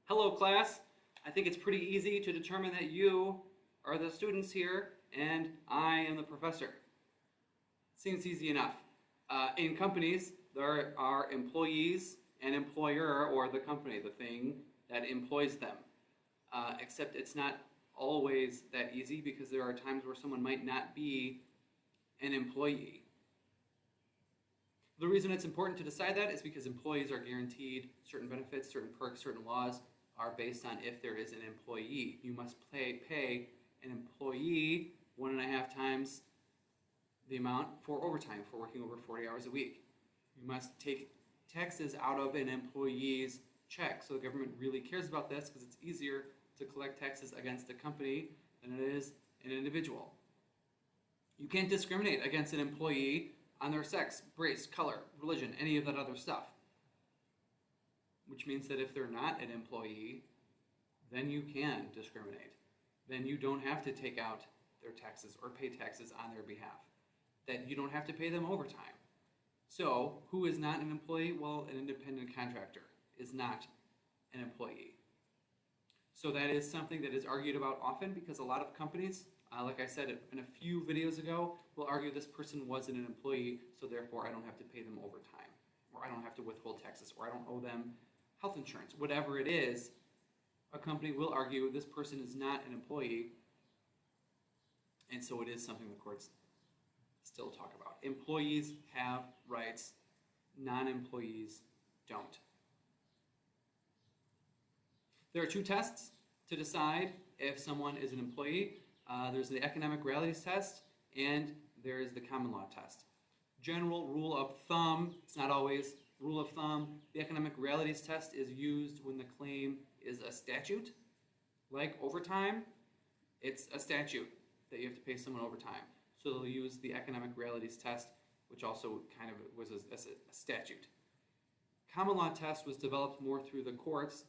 Hello, class. I think it's pretty easy to determine that you are the students here and I am the professor. Seems easy enough. In companies, there are employees and employer, or the company, the thing that employs them. Except it's not always that easy because there are times where someone might not be an employee. The reason it's important to decide that is because employees are guaranteed certain benefits, certain perks, certain laws are based on if there is an employee. You must pay an employee 1.5 times the amount for overtime for working over 40 hours a week. You must take taxes out of an employee's check. So the government really cares about this because it's easier to collect taxes against a company than it is an individual. You can't discriminate against an employee on their sex, race, color, religion, any of that other stuff. Which means that if they're not an employee, then you can discriminate. Then you don't have to take out their taxes or pay taxes on their behalf. That you don't have to pay them overtime. So, who is not an employee? Well, an independent contractor is not an employee. So that is something that is argued about often because a lot of companies, like I said in a few videos ago, will argue this person wasn't an employee, so therefore I don't have to pay them overtime, or I don't have to withhold taxes, or I don't owe them health insurance. Whatever it is, a company will argue this person is not an employee, and so it is something the courts still talk about. Employees have rights, non-employees don't. There are 2 tests to decide if someone is an employee. There's the economic realities test and there is the common law test. General rule of thumb, it's not always rule of thumb, the economic realities test is used when the claim is a statute, like overtime. It's a statute that you have to pay someone overtime. So they'll use the economic realities test, which also kind of was a statute. Common law test was developed more through the courts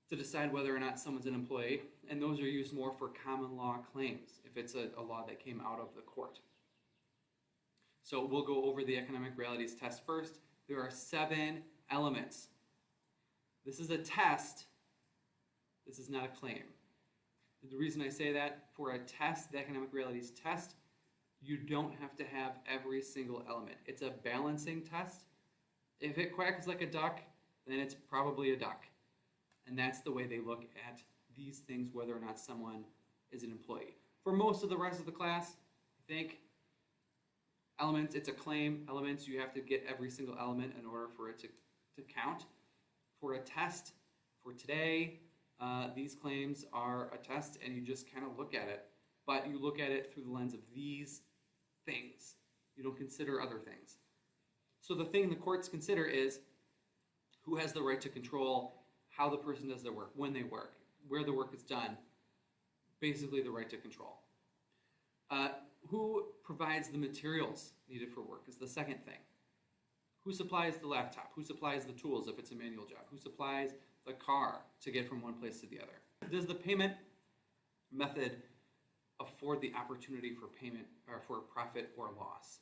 to decide whether or not someone's an employee, and those are used more for common law claims, if it's a law that came out of the court. So we'll go over the economic realities test first. There are 7 elements. This is a test. This is not a claim. The reason I say that, for a test, the economic realities test, you don't have to have every single element. It's a balancing test. If it quacks like a duck, then it's probably a duck. And that's the way they look at these things, whether or not someone is an employee. For most of the rest of the class, I think elements, it's a claim. Elements, you have to get every single element in order for it to count. For a test, for today, these claims are a test and you just kind of look at it. But you look at it through the lens of these things. You don't consider other things. So the thing the courts consider is who has the right to control how the person does their work, when they work, where the work is done, basically the right to control. Who provides the materials needed for work is the second thing. Who supplies the laptop? Who supplies the tools if it's a manual job? Who supplies the car to get from one place to the other? Does the payment method afford the opportunity for payment or for profit or loss?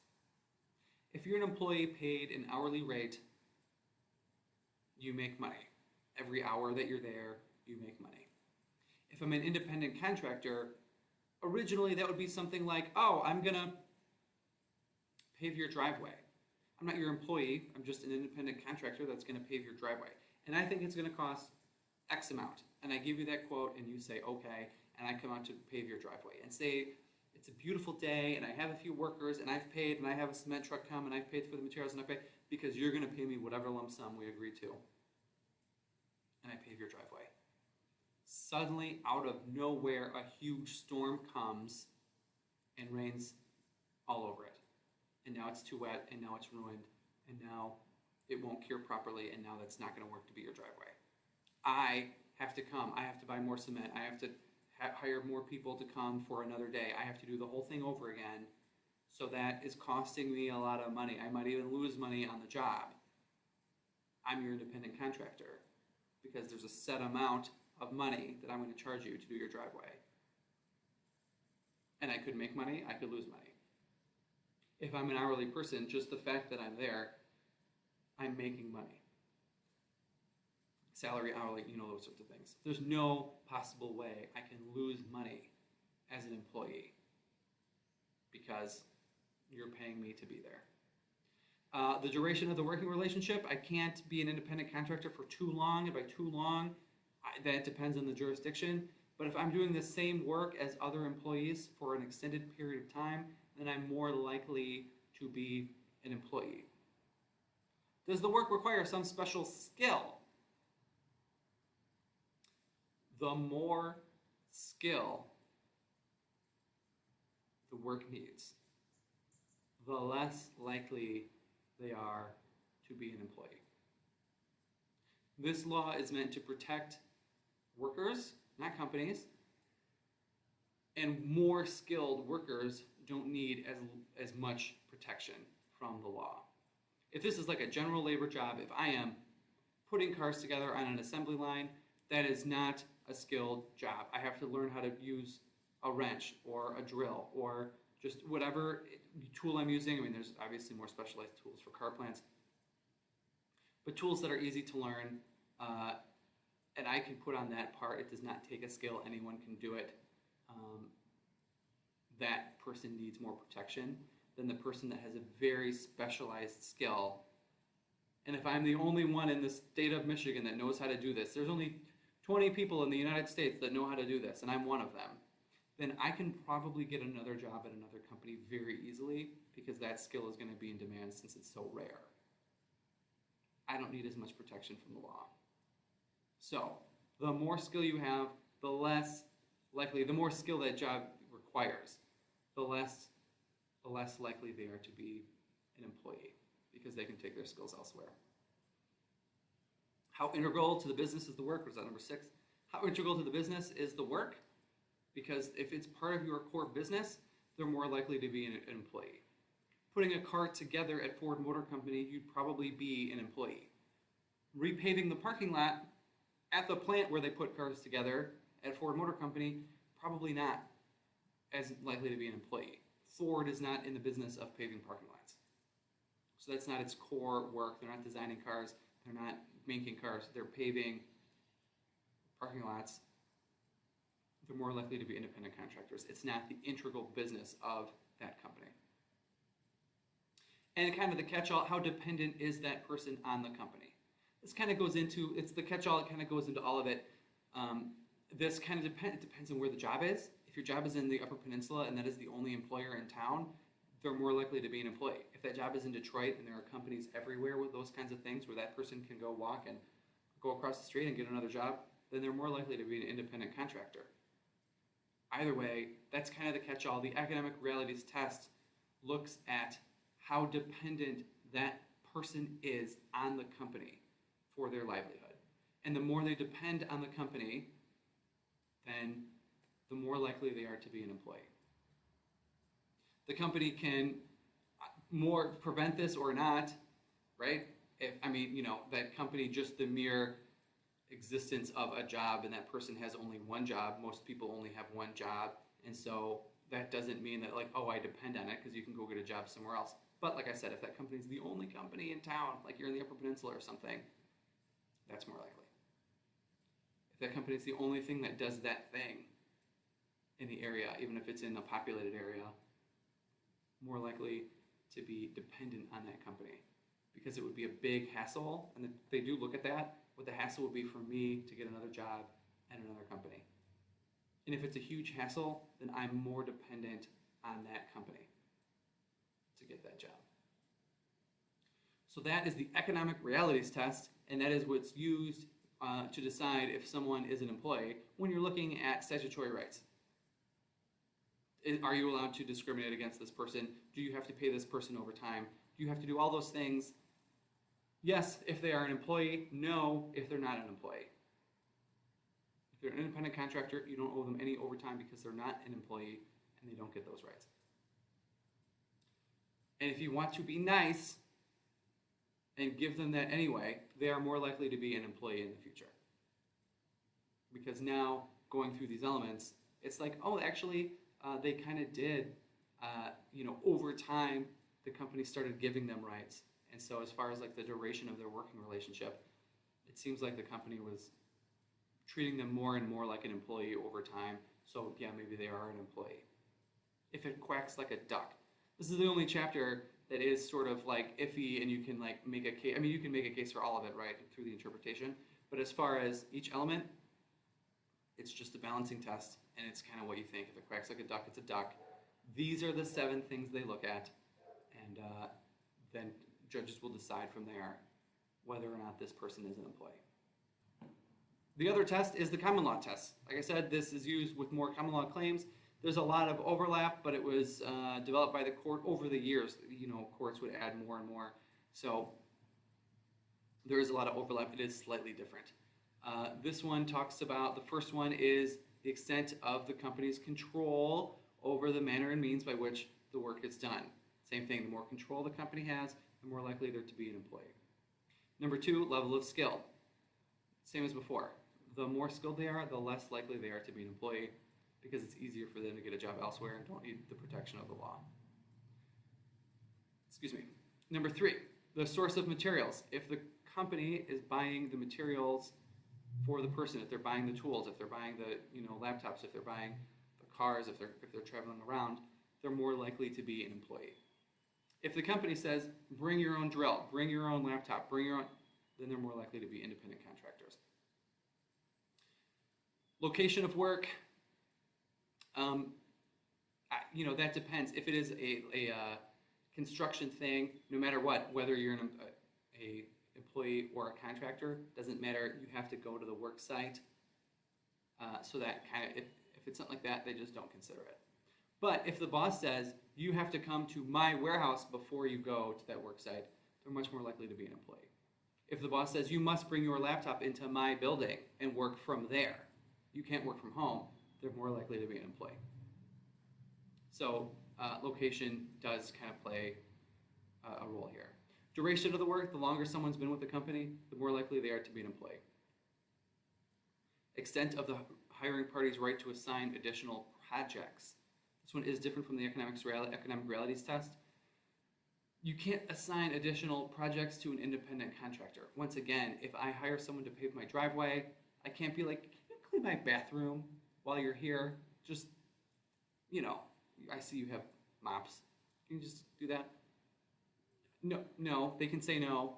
If you're an employee paid an hourly rate, you make money. Every hour that you're there, you make money. If I'm an independent contractor, originally that would be something like, oh, I'm gonna pave your driveway. I'm not your employee, I'm just an independent contractor that's gonna pave your driveway. And I think it's gonna cost X amount. And I give you that quote and you say, okay, and I come out to pave your driveway. And say, it's a beautiful day and I have a few workers and I've paid and I have a cement truck come and I've paid for the materials and I pay because you're gonna pay me whatever lump sum we agreed to. And I pave your driveway. Suddenly, out of nowhere, a huge storm comes and rains all over it. And now it's too wet, and now it's ruined, and now it won't cure properly, and now that's not going to work to be your driveway. I have to come. I have to buy more cement. I have to hire more people to come for another day. I have to do the whole thing over again. So that is costing me a lot of money. I might even lose money on the job. I'm your independent contractor, because there's a set amount of money that I'm going to charge you to do your driveway. And I could make money, I could lose money. If I'm an hourly person, just the fact that I'm there, I'm making money. salary, hourly, those sorts of things. There's no possible way I can lose money as an employee because you're paying me to be there. The duration of the working relationship, I can't be an independent contractor for too long. And by too long, that depends on the jurisdiction. But if I'm doing the same work as other employees for an extended period of time, then I'm more likely to be an employee. Does the work require some special skill? The more skill the work needs, the less likely they are to be an employee. This law is meant to protect workers, not companies, and more skilled workers don't need as much protection from the law. If this is like a general labor job, if I am putting cars together on an assembly line, that is not a skilled job. I have to learn how to use a wrench or a drill or just whatever tool I'm using. I mean, there's obviously more specialized tools for car plants, but tools that are easy to learn, and I can put on that part. It does not take a skill. Anyone can do it. That person needs more protection than the person that has a very specialized skill. And if I'm the only one in the state of Michigan that knows how to do this, there's only 20 people in the United States that know how to do this, and I'm one of them, then I can probably get another job at another company very easily because that skill is going to be in demand since it's so rare. I don't need as much protection from the law. So the more skill you have, the less likely, the more skill that job requires, the less likely they are to be an employee because they can take their skills elsewhere. How integral to the business is the work? Was that number 6? How integral to the business is the work? Because if it's part of your core business, they're more likely to be an employee. Putting a car together at Ford Motor Company, you'd probably be an employee. Repaving the parking lot at the plant where they put cars together at Ford Motor Company, probably not as likely to be an employee. Ford is not in the business of paving parking lots. So that's not its core work. They're not designing cars. They're not making cars. They're paving parking lots. They're more likely to be independent contractors. It's not the integral business of that company. And kind of the catch-all, how dependent is that person on the company? This kind of goes into, it's the catch-all, it kind of goes into all of it. This kind of depends on where the job is. If your job is in the Upper Peninsula and that is the only employer in town, they're more likely to be an employee. If that job is in Detroit and there are companies everywhere with those kinds of things where that person can go walk and go across the street and get another job, then they're more likely to be an independent contractor. Either way, that's kind of the catch-all. The Economic Realities Test looks at how dependent that person is on the company for their livelihood. And the more they depend on the company, then the more likely they are to be an employee. The company can more prevent this or not, right? That company, just the mere existence of a job and that person has only one job. Most people only have one job. And so that doesn't mean that I depend on it because you can go get a job somewhere else. But like I said, if that company is the only company in town, like you're in the Upper Peninsula or something, that's more likely. If that company is the only thing that does that thing in the area, even if it's in a populated area, more likely to be dependent on that company because it would be a big hassle. And they do look at that. What the hassle would be for me to get another job at another company. And if it's a huge hassle, then I'm more dependent on that company to get that job. So that is the Economic Realities Test, and that is what's used to decide if someone is an employee when you're looking at statutory rights. Are you allowed to discriminate against this person? Do you have to pay this person overtime? Do you have to do all those things? Yes, if they are an employee. No, if they're not an employee. If they're an independent contractor, you don't owe them any overtime because they're not an employee and they don't get those rights. And if you want to be nice and give them that anyway, they are more likely to be an employee in the future. Because now, going through these elements, it's like, they kind of did, over time, the company started giving them rights. And so as far as the duration of their working relationship, it seems like the company was treating them more and more like an employee over time. So yeah, maybe they are an employee. If it quacks like a duck. This is the only chapter that is sort of like iffy, and you can like make a case. I mean, you can make a case for all of it, right, through the interpretation. But as far as each element, it's just a balancing test, and it's kind of what you think. If it quacks like a duck, it's a duck. These are the 7 things they look at, and then judges will decide from there whether or not this person is an employee. The other test is the common law test. Like I said, this is used with more common law claims. There's a lot of overlap, but it was developed by the court over the years. Courts would add more and more. So there is a lot of overlap. It is slightly different. This one talks about, the first one is the extent of the company's control over the manner and means by which the work is done. Same thing, the more control the company has, the more likely they're to be an employee. Number 2, level of skill. Same as before. The more skilled they are, the less likely they are to be an employee, because it's easier for them to get a job elsewhere and don't need the protection of the law. Excuse me. Number 3, the source of materials. If the company is buying the materials for the person, if they're buying the tools, if they're buying the laptops, if they're buying the cars, if they're traveling around, they're more likely to be an employee. If the company says, bring your own drill, bring your own laptop, bring your own, then they're more likely to be independent contractors. Location of work, that depends. If it is a construction thing, no matter what, whether you're an employee or a contractor, doesn't matter. You have to go to the work site. So that kind of, if it's something like that, they just don't consider it. But if the boss says, you have to come to my warehouse before you go to that work site, they're much more likely to be an employee. If the boss says, you must bring your laptop into my building and work from there, you can't work from home, they're more likely to be an employee. So location does kind of play a role here. Duration of the work, the longer someone's been with the company, the more likely they are to be an employee. Extent of the hiring party's right to assign additional projects. This one is different from the economic realities test. You can't assign additional projects to an independent contractor. Once again, if I hire someone to pave my driveway, I can't be like, can you clean my bathroom while you're here? Just, I see you have mops. Can you just do that? No, they can say no.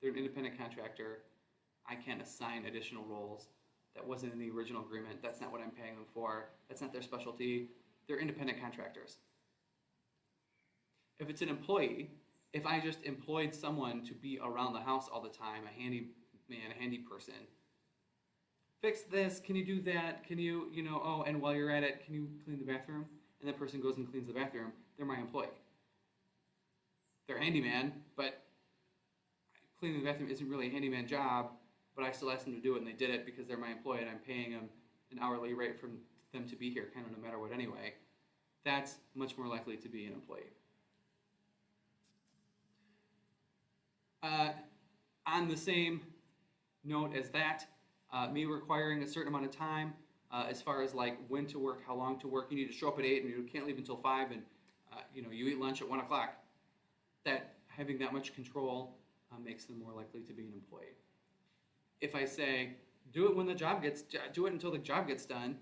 They're an independent contractor. I can't assign additional roles. That wasn't in the original agreement. That's not what I'm paying them for. That's not their specialty. They're independent contractors. If it's an employee, if I just employed someone to be around the house all the time, a handy man, a handy person, fix this, can you do that, can you, and while you're at it, can you clean the bathroom? And that person goes and cleans the bathroom, they're my employee. They're a handyman, but cleaning the bathroom isn't really a handyman job, but I still asked them to do it, and they did it because they're my employee, and I'm paying them an hourly rate for them to be here, kind of no matter what anyway. That's much more likely to be an employee. On the same note as that, me requiring a certain amount of time as far as like when to work, how long to work. You need to show up at 8 and you can't leave until 5, and you eat lunch at 1 o'clock. That having that much control makes them more likely to be an employee. If I say do it when the job gets, do it until the job gets done,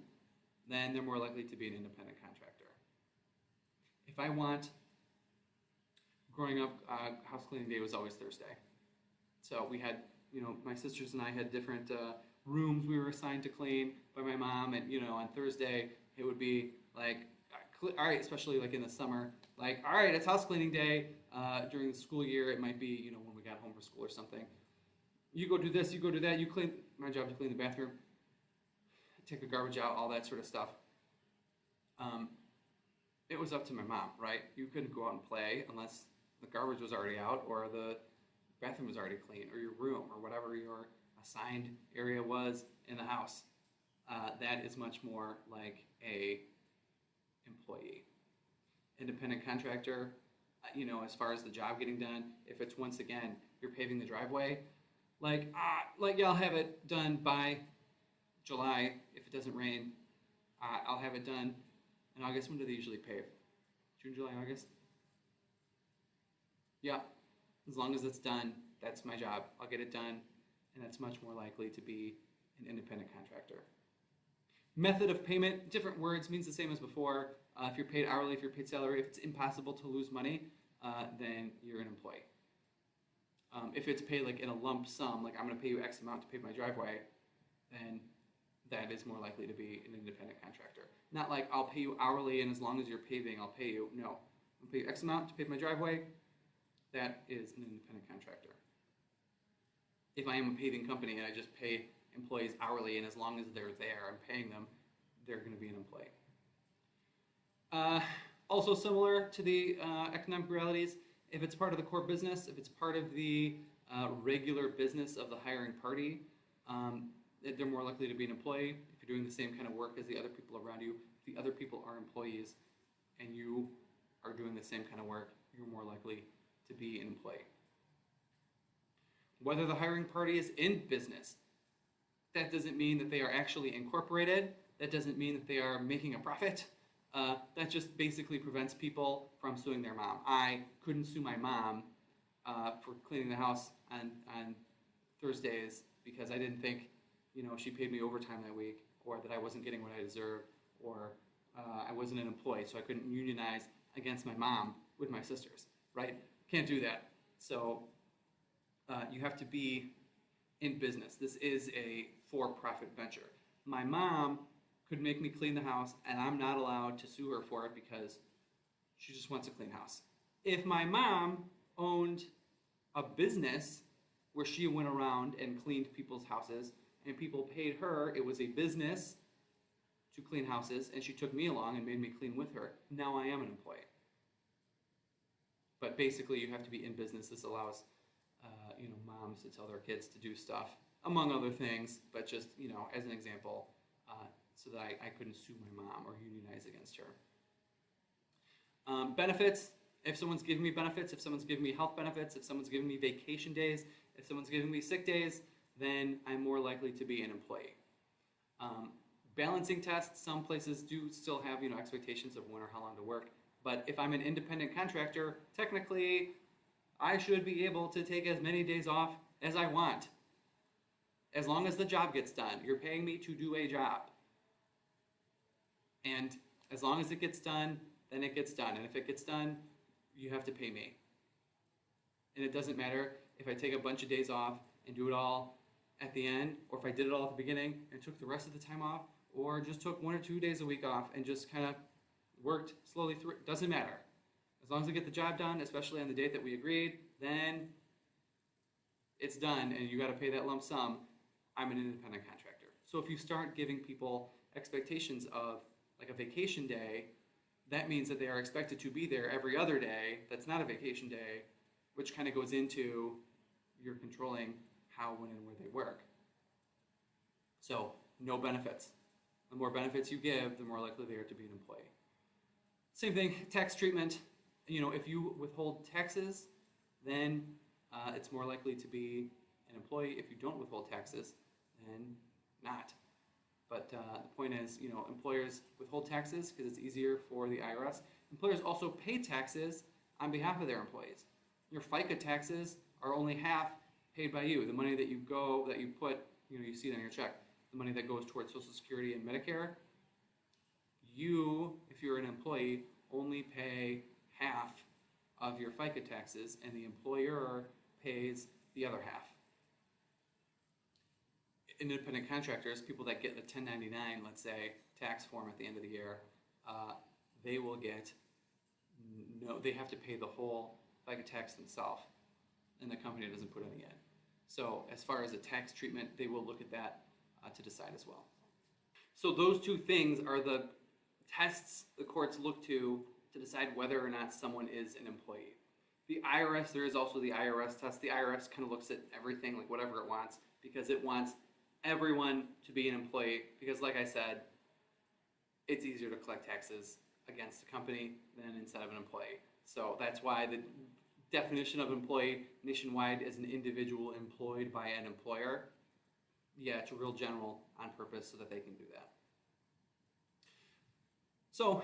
then they're more likely to be an independent contractor. If I want, growing up, house cleaning day was always Thursday. So we had, my sisters and I had different rooms we were assigned to clean by my mom, and on Thursday it would be like, all right, especially like in the summer, like, all right, it's house cleaning day. During the school year, it might be, when we got home from school or something. You go do this, you go do that, you clean, my job to clean the bathroom, take the garbage out, all that sort of stuff. It was up to my mom, right? You couldn't go out and play unless the garbage was already out or the bathroom was already clean, or your room, or whatever your assigned area was in the house. That is much more like a employee. Independent contractor, as far as the job getting done, if it's, once again, you're paving the driveway, I'll have it done by July. If it doesn't rain, I'll have it done in August. When do they usually pave? June, July, August? Yeah, as long as it's done, that's my job. I'll get it done, and that's much more likely to be an independent contractor. Method of payment, different words, means the same as before. If you're paid hourly, if you're paid salary, if it's impossible to lose money, then you're an employee. If it's paid like in a lump sum, like I'm going to pay you X amount to pave my driveway, then that is more likely to be an independent contractor. Not like I'll pay you hourly and as long as you're paving, I'll pay you. No, I'll pay you X amount to pave my driveway. That is an independent contractor. If I am a paving company and I just pay employees hourly and as long as they're there, I'm paying them, they're going to be an employee. Also similar to the economic realities, if it's part of the core business, if it's part of the regular business of the hiring party, they're more likely to be an employee. If you're doing the same kind of work as the other people around you, if the other people are employees and you are doing the same kind of work, you're more likely to be an employee. Whether the hiring party is in business, that doesn't mean that they are actually incorporated. That doesn't mean that they are making a profit. That just basically prevents people from suing their mom. I couldn't sue my mom for cleaning the house on Thursdays because I didn't think, she paid me overtime that week, or that I wasn't getting what I deserved, or I wasn't an employee, so I couldn't unionize against my mom with my sisters, right? Can't do that. So you have to be in business. This is a for-profit venture. My mom could make me clean the house, and I'm not allowed to sue her for it because she just wants a clean house. If my mom owned a business where she went around and cleaned people's houses, and people paid her, it was a business to clean houses, and she took me along and made me clean with her, now I am an employee. But basically, you have to be in business. This allows moms to tell their kids to do stuff, among other things, but just, as an example, so that I couldn't sue my mom or unionize against her. Benefits, if someone's giving me benefits, if someone's giving me health benefits, if someone's giving me vacation days, if someone's giving me sick days, then I'm more likely to be an employee. Balancing tests, some places do still have, expectations of when or how long to work, but if I'm an independent contractor, technically, I should be able to take as many days off as I want, as long as the job gets done. You're paying me to do a job. And as long as it gets done, then it gets done. And if it gets done, you have to pay me. And it doesn't matter if I take a bunch of days off and do it all at the end, or if I did it all at the beginning and took the rest of the time off, or just took 1 or 2 days a week off and just kind of worked slowly through it. Doesn't matter. As long as I get the job done, especially on the date that we agreed, then it's done and you got to pay that lump sum. I'm an independent contractor. So if you start giving people expectations of like a vacation day, that means that they are expected to be there every other day. That's not a vacation day, which kind of goes into you're controlling how, when, and where they work. So no benefits. The more benefits you give, the more likely they are to be an employee. Same thing, tax treatment. If you withhold taxes, then it's more likely to be an employee. If you don't withhold taxes, then not. But the point is, employers withhold taxes because it's easier for the IRS. Employers also pay taxes on behalf of their employees. Your FICA taxes are only half paid by you. The money that you put, you see it on your check. The money that goes towards Social Security and Medicare, you, if you're an employee, only pay half of your FICA taxes, and the employer pays the other half. Independent contractors, people that get the 1099, let's say, tax form at the end of the year, they will get they have to pay the whole FICA tax themselves, and the company doesn't put any in. So as far as the tax treatment, they will look at that to decide as well. So those two things are the tests the courts look to decide whether or not someone is an employee. The IRS, there is also the IRS test. The IRS kind of looks at everything, like whatever it wants, because it wants everyone to be an employee, because like I said, it's easier to collect taxes against a company than instead of an employee. So that's why the definition of employee nationwide is an individual employed by an employer. Yeah, it's real general on purpose so that they can do that. So,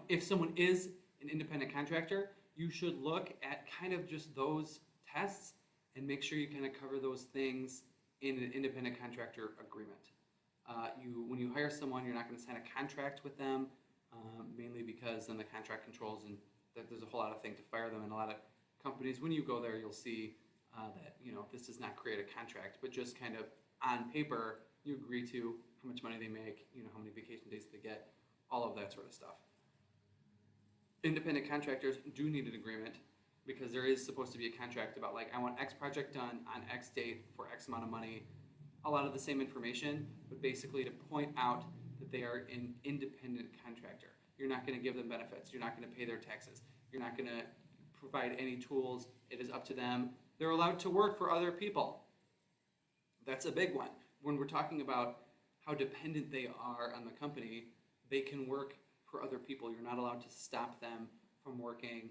if someone is an independent contractor, you should look at kind of just those tests and make sure you kind of cover those things in an independent contractor agreement. When you hire someone, you're not going to sign a contract with them, mainly because then the contract controls and there's a whole lot of things to fire them. And a lot of companies, when you go there, you'll see that this does not create a contract, but just kind of on paper, you agree to how much money they make, how many vacation days they get, all of that sort of stuff. Independent contractors do need an agreement because there is supposed to be a contract about I want X project done on X date for X amount of money. A lot of the same information, but basically to point out that they are an independent contractor. You're not going to give them benefits. You're not going to pay their taxes. You're not going to provide any tools. It is up to them. They're allowed to work for other people. That's a big one. When we're talking about how dependent they are on the company, they can work for other people. You're not allowed to stop them from working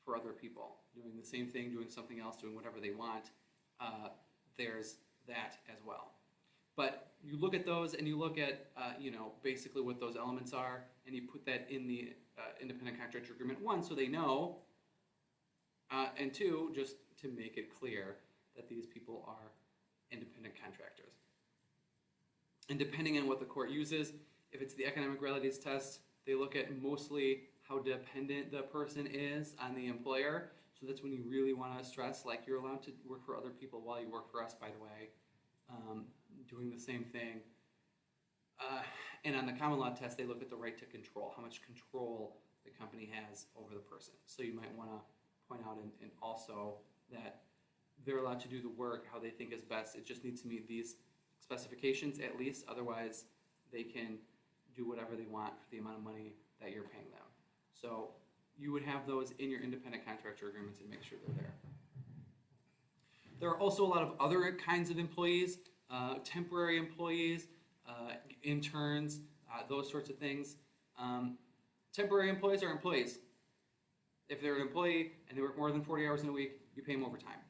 for other people, doing the same thing, doing something else, doing whatever they want. There's that as well. But you look at those and you look at, basically what those elements are, and you put that in the independent contractor agreement, one, so they know, and two, just to make it clear that these people are independent contractors. And depending on what the court uses, if it's the economic realities test, they look at mostly how dependent the person is on the employer. So that's when you really want to stress, you're allowed to work for other people while you work for us, by the way, doing the same thing. And on the common law test, they look at the right to control, how much control the company has over the person. So you might want to point out and also that they're allowed to do the work how they think is best. It just needs to meet these specifications at least. Otherwise, they can do whatever they want for the amount of money that you're paying them. So you would have those in your independent contractor agreements and make sure they're there. There are also a lot of other kinds of employees, temporary employees, interns, those sorts of things. Temporary employees are employees. If they're an employee and they work more than 40 hours in a week, you pay them overtime.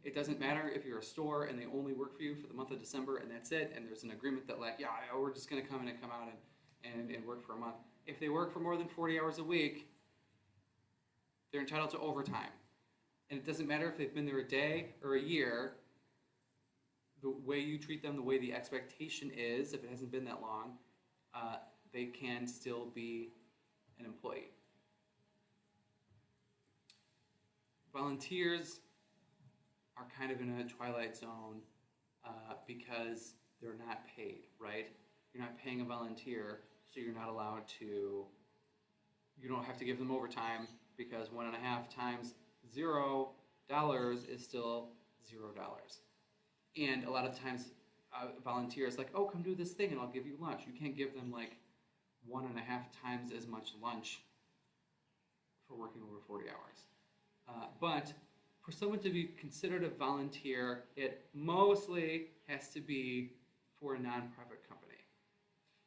It doesn't matter if you're a store and they only work for you for the month of December and that's it, and there's an agreement that we're just going to come in and come out and work for a month. If they work for more than 40 hours a week, they're entitled to overtime. And it doesn't matter if they've been there a day or a year, the way you treat them, the way the expectation is, if it hasn't been that long, they can still be an employee. Volunteers are kind of in a twilight zone because they're not paid, right? You're not paying a volunteer, so you're not allowed to, you don't have to give them overtime because 1.5 times $0 is still $0. And a lot of times volunteers oh, come do this thing and I'll give you lunch. You can't give them 1.5 times as much lunch for working over 40 hours. But for someone to be considered a volunteer, it mostly has to be for a nonprofit company.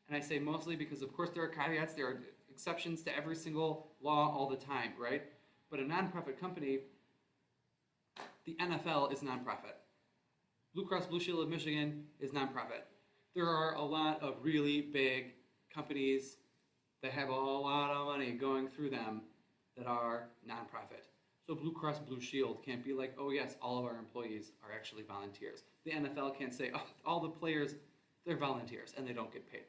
And I say mostly because, of course, there are caveats, there are exceptions to every single law all the time, right? But a nonprofit company, the NFL is nonprofit. Blue Cross Blue Shield of Michigan is nonprofit. There are a lot of really big companies that have a lot of money going through them that are nonprofit. So Blue Cross Blue Shield can't be oh yes, all of our employees are actually volunteers. The NFL can't say, oh, all the players, they're volunteers and they don't get paid.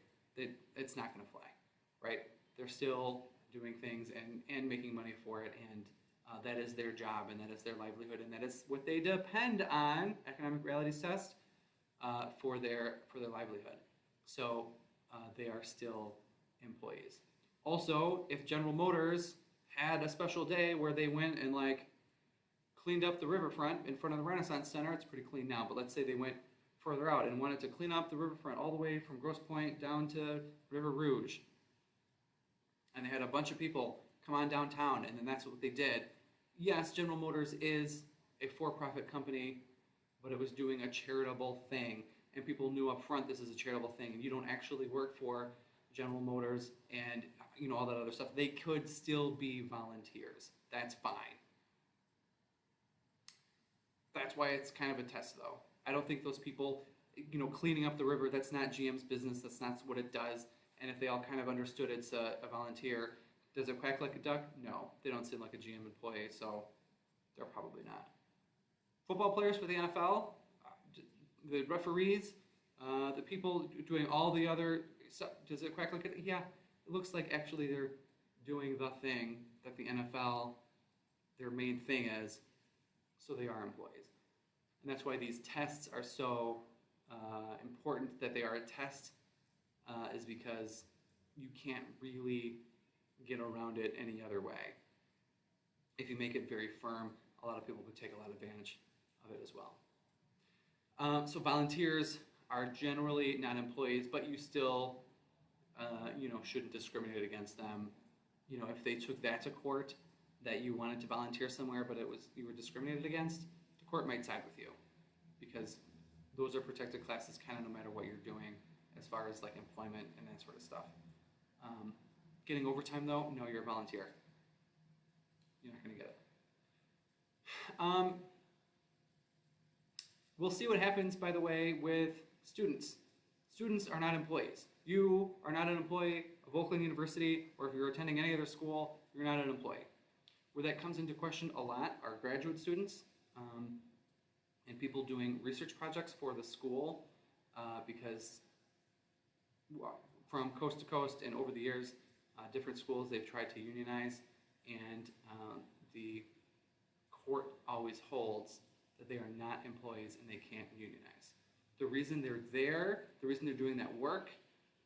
It's not going to fly, right? They're still doing things and making money for it, and that is their job, and that is their livelihood, and that is what they depend on, economic realities test, for their livelihood. So they are still employees. Also, if General Motors had a special day where they went and cleaned up the riverfront in front of the Renaissance Center, it's pretty clean now, but let's say they went further out and wanted to clean up the riverfront all the way from Grosse Pointe down to River Rouge, and they had a bunch of people come on downtown, and then that's what they did. Yes, General Motors is a for-profit company, but it was doing a charitable thing, and people knew up front this is a charitable thing, and you don't actually work for General Motors and all that other stuff. They could still be volunteers. That's fine. That's why it's kind of a test, though. I don't think those people, cleaning up the river, that's not GM's business. That's not what it does. And if they all kind of understood it's a volunteer, does it quack like a duck? No, they don't seem like a GM employee, so they're probably not. Football players for the NFL, The referees, the people doing all the other stuff, does it quack like it? Yeah, it looks like actually they're doing the thing that the NFL, their main thing is, so they are employees. And that's why these tests are so important that they are a test, is because you can't really get around it any other way. If you make it very firm, a lot of people would take a lot of advantage of it as well. So volunteers are generally not employees, but you still, shouldn't discriminate against them. If they took that to court, that you wanted to volunteer somewhere, but you were discriminated against, the court might side with you, because those are protected classes kind of no matter what you're doing as far as like employment and that sort of stuff. Getting overtime though, no, you're a volunteer. You're not going to get it. We'll see what happens, by the way, with students. Students are not employees. You are not an employee of Oakland University, or if you're attending any other school, you're not an employee. Where that comes into question a lot are graduate students and people doing research projects for the school, because from coast to coast and over the years, different schools, they've tried to unionize, and the court always holds that they are not employees and they can't unionize. The reason they're there, the reason they're doing that work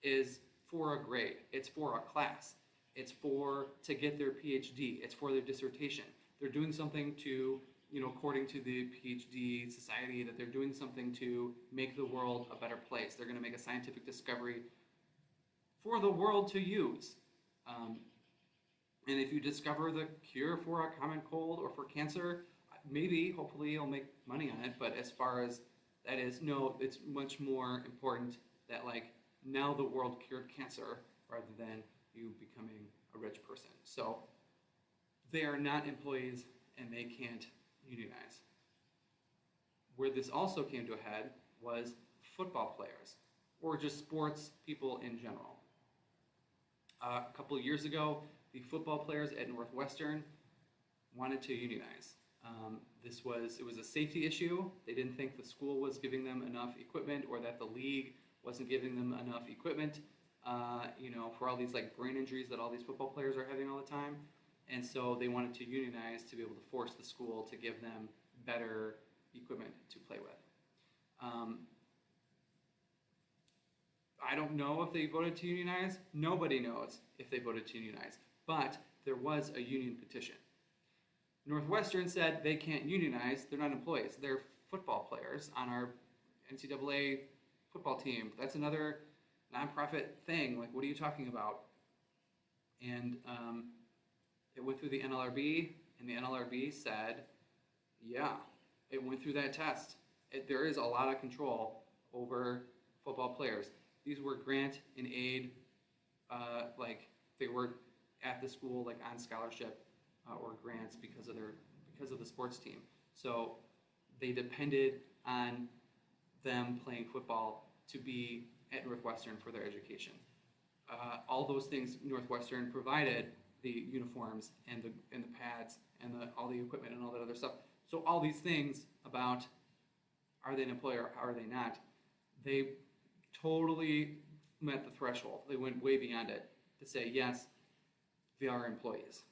is for a grade. It's for a class. It's to get their PhD. It's for their dissertation. They're doing something to, according to the PhD society, that they're doing something to make the world a better place. They're going to make a scientific discovery for the world to use. And if you discover the cure for a common cold or for cancer, maybe, hopefully, you'll make money on it. But as far as that is, no, it's much more important that, now the world cured cancer rather than you becoming a rich person. So they are not employees and they can't unionize. Where this also came to a head was football players, or just sports people in general. A couple of years ago, the football players at Northwestern wanted to unionize. It was a safety issue. They didn't think the school was giving them enough equipment, or that the league wasn't giving them enough equipment, for all these brain injuries that all these football players are having all the time. And so they wanted to unionize to be able to force the school to give them better equipment to play with. I don't know if they voted to unionize. Nobody knows if they voted to unionize. But there was a union petition. Northwestern said they can't unionize. They're not employees. They're football players on our NCAA football team. That's another nonprofit thing. What are you talking about? And it went through the NLRB, and the NLRB said, yeah, it went through that test. There is a lot of control over football players. These were grant and aid, they were at the school on scholarship or grants because of the sports team. So they depended on them playing football to be at Northwestern for their education. All those things Northwestern provided, the uniforms and the pads and all the equipment and all that other stuff. So all these things about are they an employer or are they not, they totally met the threshold. They went way beyond it to say, yes, they are employees.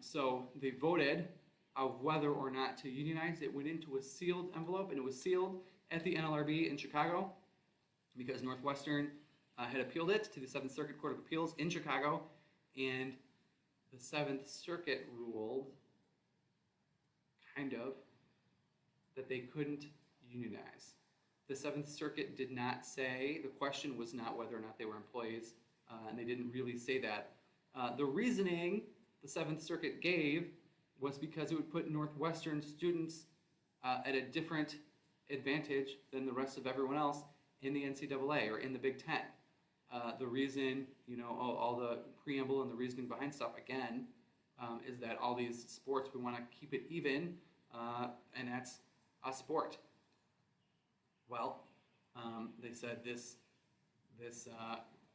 So they voted of whether or not to unionize. It went into a sealed envelope, and it was sealed at the NLRB in Chicago because Northwestern had appealed it to the Seventh Circuit Court of Appeals in Chicago, and the Seventh Circuit ruled, that they couldn't unionize. The Seventh Circuit did not say, the question was not whether or not they were employees, and they didn't really say that. The reasoning the Seventh Circuit gave was because it would put Northwestern students at a different advantage than the rest of everyone else in the NCAA or in the Big Ten. The reason, all the preamble and the reasoning behind stuff, again, is that all these sports, we want to keep it even, and that's a sport. Well, they said this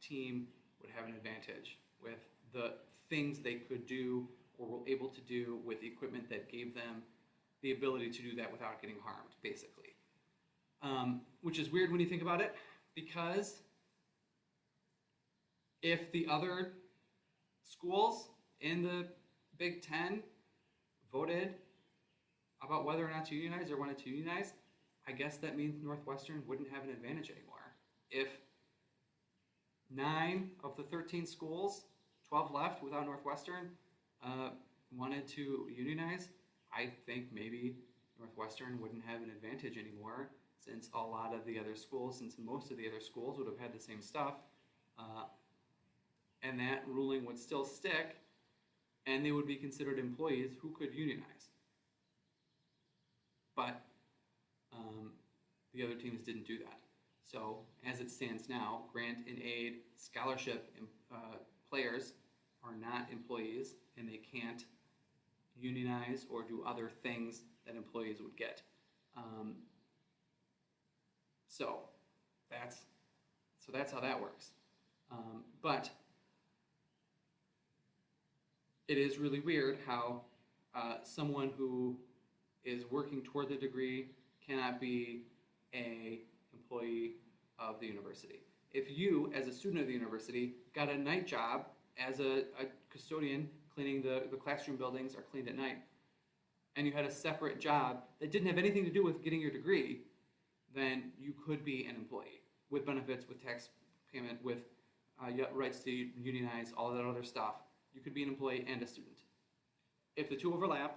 team would have an advantage with the things they could do or were able to do with equipment that gave them the ability to do that without getting harmed, basically. which is weird when you think about it, because if the other schools in the Big Ten voted about whether or not to unionize or wanted to unionize, I guess that means Northwestern wouldn't have an advantage anymore. If 9 of the 13 schools, 12 left without Northwestern, wanted to unionize, I think maybe Northwestern wouldn't have an advantage anymore, since a lot of the other schools, since most of the other schools would have had the same stuff, and that ruling would still stick, and they would be considered employees who could unionize. But the other teams didn't do that. So as it stands now, grant and aid scholarship players are not employees, and they can't unionize or do other things that employees would get. So that's how that works. But it is really weird how someone who is working toward the degree cannot be a employee of the university. If you, as a student of the university, got a night job as a custodian cleaning the classroom buildings are cleaned at night, and you had a separate job that didn't have anything to do with getting your degree, then you could be an employee with benefits, with tax payment, with rights to unionize, all that other stuff. You could be an employee and a student. If the two overlap,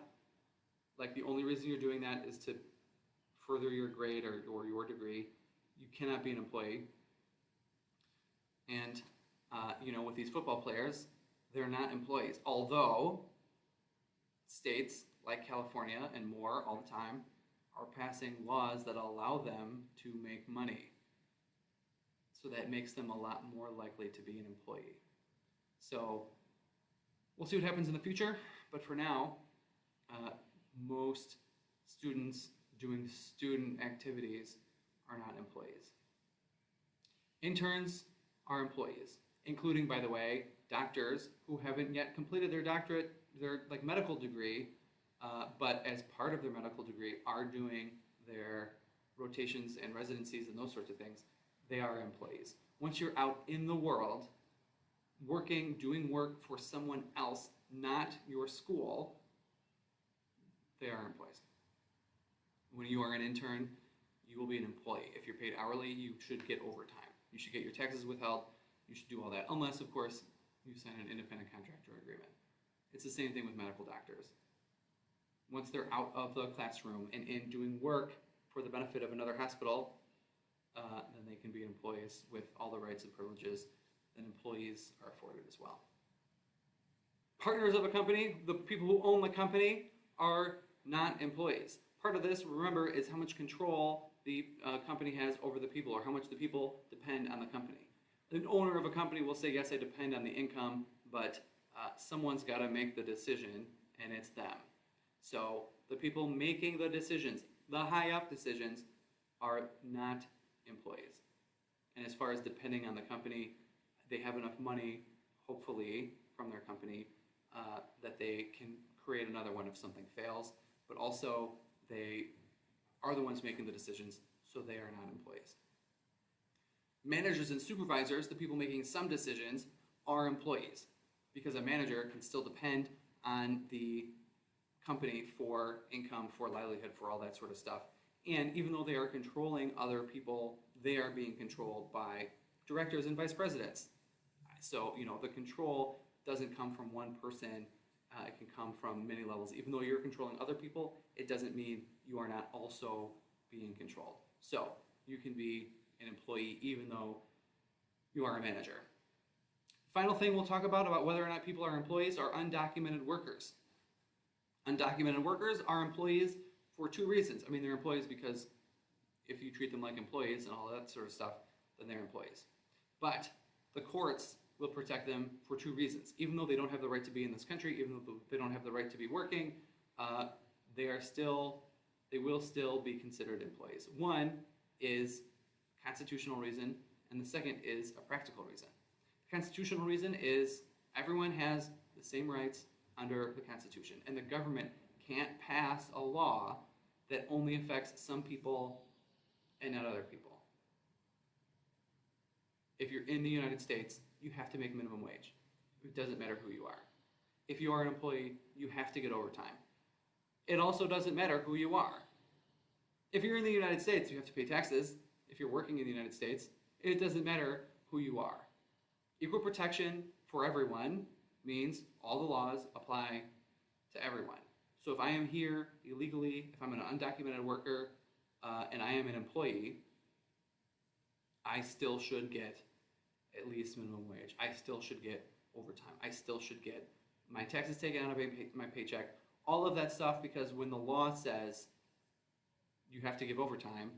like the only reason you're doing that is to further your grade or your degree, you cannot be an employee. And with these football players, they're not employees. Although states like California and more all the time are passing laws that allow them to make money. So that makes them a lot more likely to be an employee. So we'll see what happens in the future, but for now, most students doing student activities are not employees. Interns are employees, including, by the way, doctors who haven't yet completed their doctorate, their medical degree, but as part of their medical degree are doing their rotations and residencies and those sorts of things. They are employees. Once you're out in the world, working, doing work for someone else, not your school, they are employees. When you are an intern, you will be an employee. If you're paid hourly, you should get overtime. You should get your taxes withheld. You should do all that, unless, of course, you sign an independent contractor agreement. It's the same thing with medical doctors. Once they're out of the classroom and in doing work for the benefit of another hospital, then they can be employees with all the rights and privileges that employees are afforded as well. Partners of a company, the people who own the company, are not employees. Part of this, remember, is how much control the company has over the people, or how much the people depend on the company. The owner of a company will say, yes, I depend on the income, but someone's got to make the decision, and it's them. So the people making the decisions, the high-up decisions, are not employees. And as far as depending on the company, they have enough money, hopefully, from their company that they can create another one if something fails, but also they are the ones making the decisions, so they are not employees. Managers and supervisors, the people making some decisions, are employees, because a manager can still depend on the company for income, for livelihood, for all that sort of stuff. And even though they are controlling other people, they are being controlled by directors and vice presidents. So, the control doesn't come from one person. It can come from many levels. Even though you're controlling other people, it doesn't mean you are not also being controlled. So you can be an employee even though you are a manager. Final thing we'll talk about whether or not people are employees are undocumented workers. Undocumented workers are employees for two reasons. They're employees because if you treat them like employees and all that sort of stuff, then they're employees. But the courts will protect them for two reasons. Even though they don't have the right to be in this country, even though they don't have the right to be working, they will still be considered employees. One is a constitutional reason, and the second is a practical reason. The constitutional reason is everyone has the same rights under the Constitution, and the government can't pass a law that only affects some people and not other people. If you're in the United States, you have to make minimum wage. It doesn't matter who you are. If you are an employee, you have to get overtime. It also doesn't matter who you are. If you're in the United States, you have to pay taxes. If you're working in the United States, it doesn't matter who you are. Equal protection for everyone means all the laws apply to everyone. So if I am here illegally, if I'm an undocumented worker, and I am an employee, I still should get at least minimum wage. I still should get overtime. I still should get my taxes taken out of my paycheck. All of that stuff, because when the law says you have to give overtime,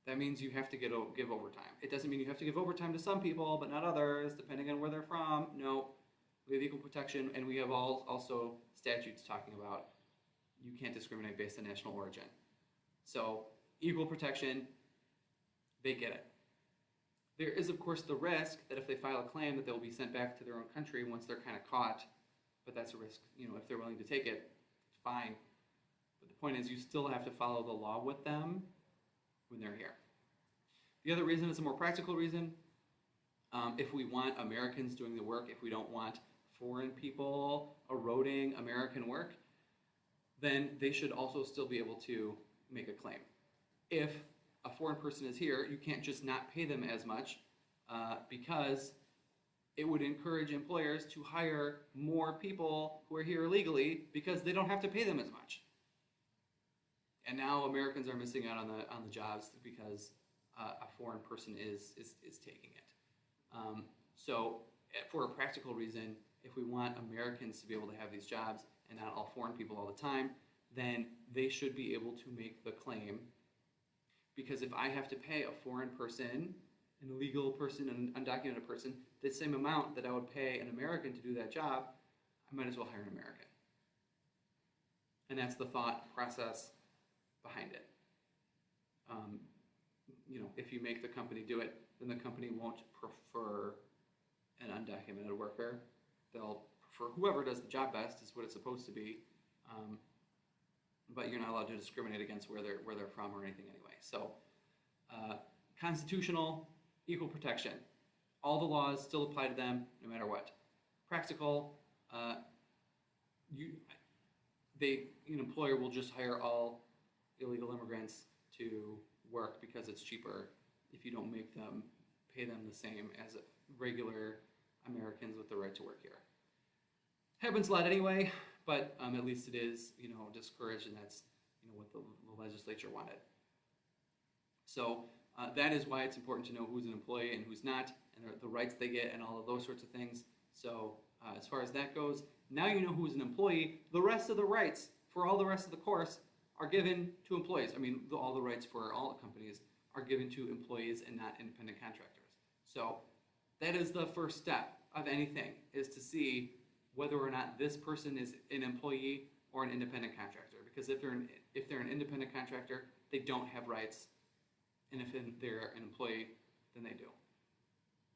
that means you have to give overtime. It doesn't mean you have to give overtime to some people, but not others, depending on where they're from. No, we have equal protection, and we have also statutes talking about you can't discriminate based on national origin. So equal protection, they get it. There is, of course, the risk that if they file a claim that they'll be sent back to their own country once they're kind of caught, but that's a risk. If they're willing to take it, fine. But the point is you still have to follow the law with them when they're here. The other reason is a more practical reason. If we want Americans doing the work, if we don't want foreign people eroding American work, then they should also still be able to make a claim. If a foreign person is here, you can't just not pay them as much because it would encourage employers to hire more people who are here illegally because they don't have to pay them as much. And now Americans are missing out on the jobs because a foreign person is taking it. So for a practical reason, if we want Americans to be able to have these jobs and not all foreign people all the time, then they should be able to make the claim. Because if I have to pay a foreign person, an illegal person, an undocumented person, the same amount that I would pay an American to do that job, I might as well hire an American. And that's the thought process behind it. If you make the company do it, then the company won't prefer an undocumented worker. They'll prefer whoever does the job best is what it's supposed to be. But you're not allowed to discriminate against where they're from or anything anyway. So, constitutional, equal protection. All the laws still apply to them no matter what. Practical, an employer will just hire all illegal immigrants to work because it's cheaper if you don't pay them the same as regular Americans with the right to work here. Happens a lot anyway, but at least it is, discouraged, and that's, what the legislature wanted. So that is why it's important to know who's an employee and who's not, and the rights they get, and all of those sorts of things. So as far as that goes, now you know who's an employee. The rest of the rights for all the rest of the course are given to employees. All the rights for all companies are given to employees and not independent contractors. So that is the first step of anything, is to see whether or not this person is an employee or an independent contractor. Because if they're an independent contractor, they don't have rights, and if they're an employee, then they do.